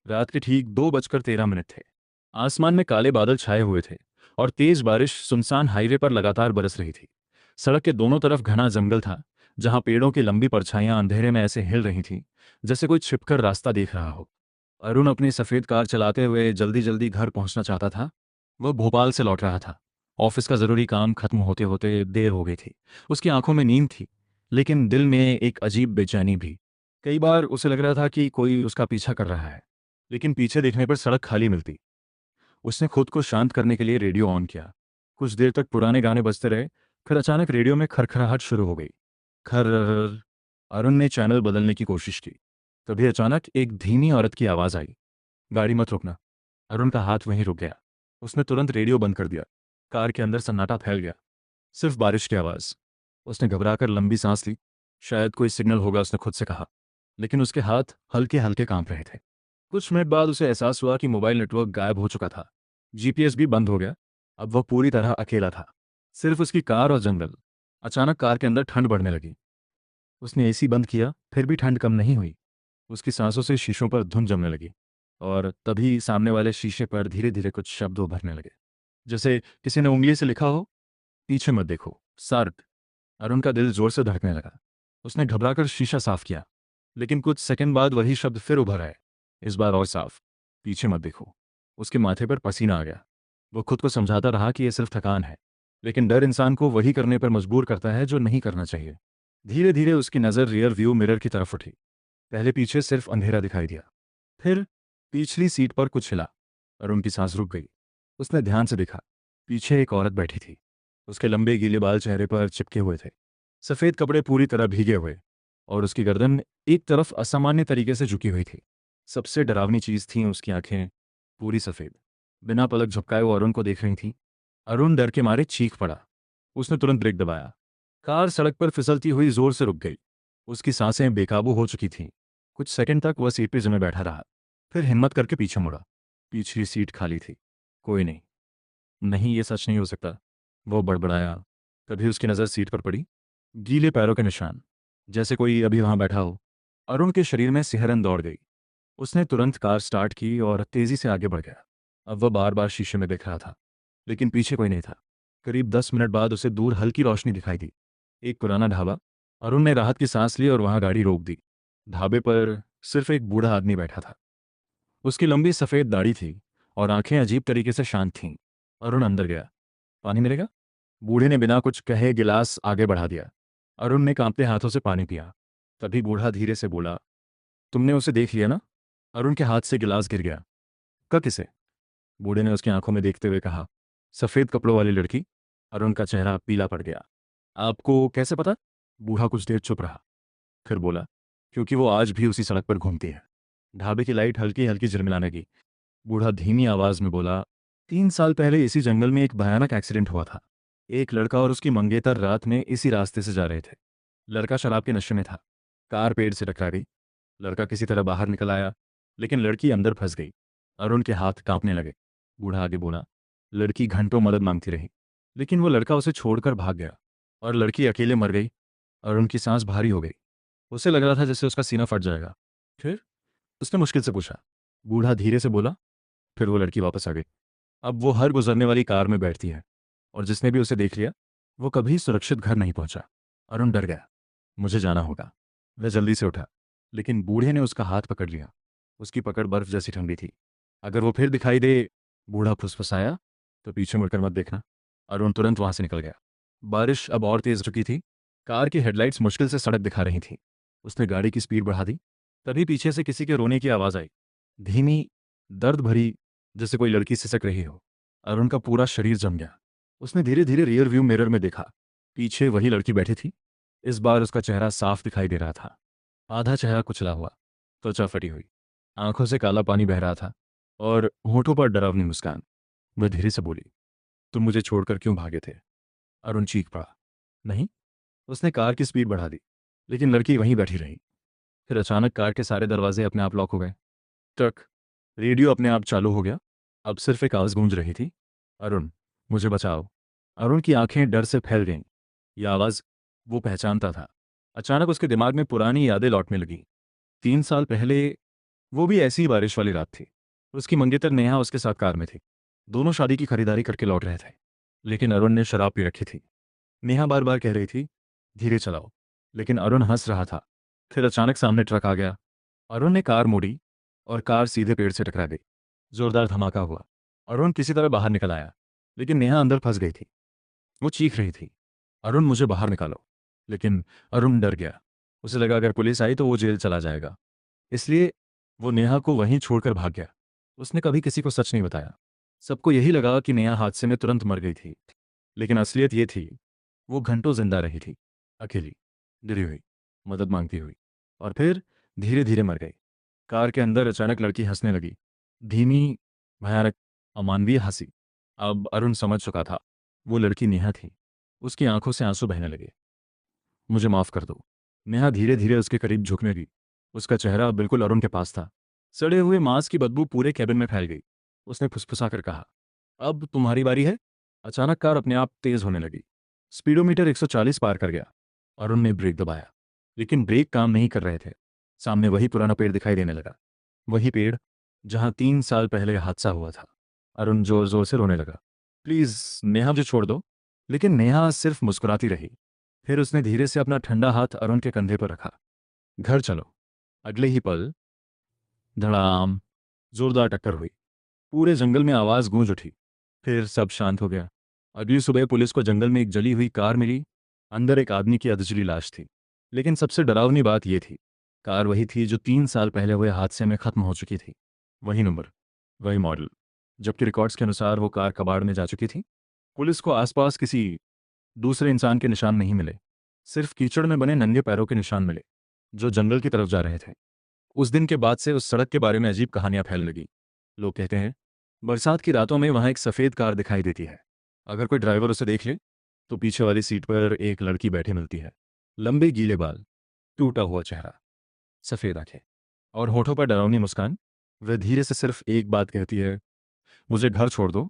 रात के ठीक 2:13 थे। आसमान में काले बादल छाए हुए थे और तेज बारिश सुनसान हाईवे पर लगातार बरस रही थी। सड़क के दोनों तरफ घना जंगल था, जहां पेड़ों की लंबी परछाइयां अंधेरे में ऐसे हिल रही थीं जैसे कोई छिपकर रास्ता देख रहा हो। अरुण अपनी सफ़ेद कार चलाते हुए जल्दी जल्दी घर पहुंचना चाहता था। वह भोपाल से लौट रहा था। ऑफिस का ज़रूरी काम खत्म होते होते देर हो गई थी। उसकी आंखों में नींद थी, लेकिन दिल में एक अजीब बेचैनी भी। कई बार उसे लग रहा था कि कोई उसका पीछा कर रहा है, लेकिन पीछे देखने पर सड़क खाली मिलती। उसने खुद को शांत करने के लिए रेडियो ऑन किया। कुछ देर तक पुराने गाने बजते रहे, फिर अचानक रेडियो में खरखराहट शुरू हो गई। खर अरुण ने चैनल बदलने की कोशिश की। तभी अचानक एक धीमी औरत की आवाज़ आई, गाड़ी मत रोकना। अरुण का हाथ वहीं रुक गया। उसने तुरंत रेडियो बंद कर दिया। कार के अंदर सन्नाटा फैल गया, सिर्फ बारिश की आवाज़। उसने घबराकर लंबी सांस ली। शायद कोई सिग्नल होगा, उसने खुद से कहा, लेकिन उसके हाथ हल्के हल्के कांप रहे थे। कुछ मिनट बाद उसे एहसास हुआ कि मोबाइल नेटवर्क गायब हो चुका था। जीपीएस भी बंद हो गया। अब वह पूरी तरह अकेला था, सिर्फ उसकी कार और जंगल। अचानक कार के अंदर ठंड बढ़ने लगी। उसने एसी बंद किया, फिर भी ठंड कम नहीं हुई। उसकी सांसों से शीशों पर धुंध जमने लगी, और तभी सामने वाले शीशे पर धीरे धीरे कुछ शब्द उभरने लगे, जैसे किसी ने उंगली से लिखा हो, पीछे मत देखो, सर्द। अरुण का दिल जोर से धड़कने लगा। उसने घबराकर शीशा साफ किया, लेकिन कुछ सेकंड बाद वही शब्द फिर उभर आए, इस बार और साफ, पीछे मत देखो। उसके माथे पर पसीना आ गया। वो खुद को समझाता रहा कि यह सिर्फ थकान है, लेकिन डर इंसान को वही करने पर मजबूर करता है जो नहीं करना चाहिए। धीरे धीरे उसकी नज़र रियर व्यू मिरर की तरफ उठी। पहले पीछे सिर्फ अंधेरा दिखाई दिया, फिर पिछली सीट पर कुछ हिला। अरुण की सांस रुक गई। उसने ध्यान से देखा। पीछे एक औरत बैठी थी। उसके लंबे गीले बाल चेहरे पर चिपके हुए थे, सफ़ेद कपड़े पूरी तरह भीगे हुए, और उसकी गर्दन एक तरफ असामान्य तरीके से झुकी हुई थी। सबसे डरावनी चीज़ थी उसकी आंखें, पूरी सफ़ेद, बिना पलक झपकाए वो अरुण को देख रही थी। अरुण डर के मारे चीख पड़ा। उसने तुरंत ब्रेक दबाया। कार सड़क पर फिसलती हुई जोर से रुक गई। उसकी सांसें बेकाबू हो चुकी थीं। कुछ सेकंड तक वह सीट पर जमे बैठा रहा, फिर हिम्मत करके पीछे मुड़ा। पिछली सीट खाली थी। कोई नहीं। नहीं, ये सच नहीं हो सकता, वो बड़बड़ाया। तभी उसकी नज़र सीट पर पड़ी। गीले पैरों के निशान, जैसे कोई अभी वहां बैठा हो। अरुण के शरीर में सिहरन दौड़ गई। उसने तुरंत कार स्टार्ट की और तेजी से आगे बढ़ गया। अब वह बार बार शीशे में देख रहा था, लेकिन पीछे कोई नहीं था। करीब 10 मिनट बाद उसे दूर हल्की रोशनी दिखाई दी। एक पुराना ढाबा। अरुण ने राहत की सांस ली और वहां गाड़ी रोक दी। ढाबे पर सिर्फ एक बूढ़ा आदमी बैठा था। उसकी लंबी सफ़ेद दाढ़ी थी और आंखें अजीब तरीके से शांत थीं। अरुण अंदर गया। पानी मिलेगा? बूढ़े ने बिना कुछ कहे गिलास आगे बढ़ा दिया। अरुण ने कांपते हाथों से पानी पिया। तभी बूढ़ा धीरे से बोला, तुमने उसे देख लिया ना? अरुण के हाथ से गिलास गिर गया। कब? किसे? बूढ़े ने उसकी आंखों में देखते हुए कहा, सफ़ेद कपड़ों वाली लड़की। अरुण का चेहरा पीला पड़ गया। आपको कैसे पता? बूढ़ा कुछ देर चुप रहा, फिर बोला, क्योंकि वो आज भी उसी सड़क पर घूमती है। ढाबे की लाइट हल्की हल्की झिलमिलाने लगी। बूढ़ा धीमी आवाज में बोला, 3 साल पहले इसी जंगल में एक भयानक एक्सीडेंट हुआ था। एक लड़का और उसकी मंगेतर रात में इसी रास्ते से जा रहे थे। लड़का शराब के नशे में था। कार पेड़ से टकरा गई। लड़का किसी तरह बाहर निकल आया, लेकिन लड़की अंदर फंस गई। अरुण के हाथ कांपने लगे। बूढ़ा आगे बोला, लड़की घंटों मदद मांगती रही, लेकिन वो लड़का उसे छोड़कर भाग गया, और लड़की अकेले मर गई। अरुण की सांस भारी हो गई। उसे लग रहा था जैसे उसका सीना फट जाएगा। फिर? उसने मुश्किल से पूछा। बूढ़ा धीरे से बोला, फिर वो लड़की वापस आ गई। अब वो हर गुजरने वाली कार में बैठती है, और जिसने भी उसे देख लिया वो कभी सुरक्षित घर नहीं पहुंचा। अरुण डर गया। मुझे जाना होगा। वह जल्दी से उठा, लेकिन बूढ़े ने उसका हाथ पकड़ लिया। उसकी पकड़ बर्फ जैसी ठंडी थी। अगर वो फिर दिखाई दे, बूढ़ा फुसफुसाया, तो पीछे मुड़कर मत देखना। अरुण तुरंत वहां से निकल गया। बारिश अब और तेज चुकी थी। कार की हेडलाइट्स मुश्किल से सड़क दिखा रही थी। उसने गाड़ी की स्पीड बढ़ा दी। तभी पीछे से किसी के रोने की आवाज़ आई, धीमी, दर्द भरी, जैसे कोई लड़की सिसक रही हो। अरुण का पूरा शरीर जम गया। उसने धीरे धीरे रियर व्यू मिरर में देखा। पीछे वही लड़की बैठी थी। इस बार उसका चेहरा साफ दिखाई दे रहा था। आधा चेहरा कुचला हुआ, त्वचा फटी हुई, आंखों से काला पानी बह रहा था, और होठों पर डरावनी मुस्कान। वह धीरे से बोली, तुम मुझे छोड़कर क्यों भागे थे? अरुण चीख पड़ा, नहीं। उसने कार की स्पीड बढ़ा दी, लेकिन लड़की वहीं बैठी रही। फिर अचानक कार के सारे दरवाजे अपने आप लॉक हो गए। टक। रेडियो अपने आप चालू हो गया। अब सिर्फ एक आवाज़ गूंज रही थी, अरुण, मुझे बचाओ। अरुण की आंखें डर से फैल गईं। यह आवाज़ वो पहचानता था। अचानक उसके दिमाग में पुरानी यादें लौटने लगीं। 3 साल पहले वो भी ऐसी ही बारिश वाली रात थी। उसकी मंगेतर नेहा उसके साथ कार में थी। दोनों शादी की खरीदारी करके लौट रहे थे, लेकिन अरुण ने शराब पी रखी थी। नेहा बार बार कह रही थी, धीरे चलाओ, लेकिन अरुण हंस रहा था। फिर अचानक सामने ट्रक आ गया। अरुण ने कार मोड़ी और कार सीधे पेड़ से टकरा गई। जोरदार धमाका हुआ। अरुण किसी तरह बाहर निकल आया, लेकिन नेहा अंदर फंस गई थी। वो चीख रही थी, अरुण मुझे बाहर निकालो। लेकिन अरुण डर गया। उसे लगा अगर पुलिस आई तो वो जेल चला जाएगा। इसलिए वो नेहा को वहीं छोड़कर भाग गया। उसने कभी किसी को सच नहीं बताया। सबको यही लगा कि नेहा हादसे में तुरंत मर गई थी, लेकिन असलियत ये थी, वो घंटों जिंदा रही थी, अकेली, डरी हुई, मदद मांगती हुई, और फिर धीरे धीरे मर गई। कार के अंदर अचानक लड़की हंसने लगी, धीमी, भयानक, अमानवीय हंसी। अब अरुण समझ चुका था, वो लड़की नेहा थी। उसकी आंखों से आंसू बहने लगे। मुझे माफ कर दो। नेहा धीरे धीरे उसके करीब झुकने लगी। उसका चेहरा अब बिल्कुल अरुण के पास था। सड़े हुए मांस की बदबू पूरे कैबिन में फैल गई। उसने फुसफुसा कर कहा, अब तुम्हारी बारी है। अचानक कार अपने आप तेज होने लगी। स्पीडोमीटर 140 पार कर गया। अरुण ने ब्रेक दबाया, लेकिन ब्रेक काम नहीं कर रहे थे। सामने वही पुराना पेड़ दिखाई देने लगा। वही पेड़ जहां 3 साल पहले हादसा हुआ था। अरुण जोर जोर से रोने लगा, प्लीज नेहा मुझे छोड़ दो। लेकिन नेहा सिर्फ मुस्कुराती रही। फिर उसने धीरे से अपना ठंडा हाथ अरुण के कंधे पर रखा। घर चलो। अगले ही पल धड़ाम, जोरदार टक्कर हुई। पूरे जंगल में आवाज गूंज उठी। फिर सब शांत हो गया। अगली सुबह पुलिस को जंगल में एक जली हुई कार मिली। अंदर एक आदमी की अधजली लाश थी। लेकिन सबसे डरावनी बात यह थी, कार वही थी जो 3 साल पहले हुए हादसे में खत्म हो चुकी थी। वही नंबर, वही मॉडल। जबकि रिकॉर्ड्स के अनुसार वो कार कबाड़ में जा चुकी थी। पुलिस को आसपास किसी दूसरे इंसान के निशान नहीं मिले, सिर्फ कीचड़ में बने नंगे पैरों के निशान मिले, जो जंगल की तरफ जा रहे थे। उस दिन के बाद से उस सड़क के बारे में अजीब कहानियां फैलने लगी। लोग कहते हैं, बरसात की रातों में वहां एक सफ़ेद कार दिखाई देती है। अगर कोई ड्राइवर उसे देख ले, तो पीछे वाली सीट पर एक लड़की बैठी मिलती है। लंबे गीले बाल, टूटा हुआ चेहरा, सफ़ेद आंखें, और होठों पर डरावनी मुस्कान। वह धीरे से सिर्फ एक बात कहती है, मुझे घर छोड़ दो,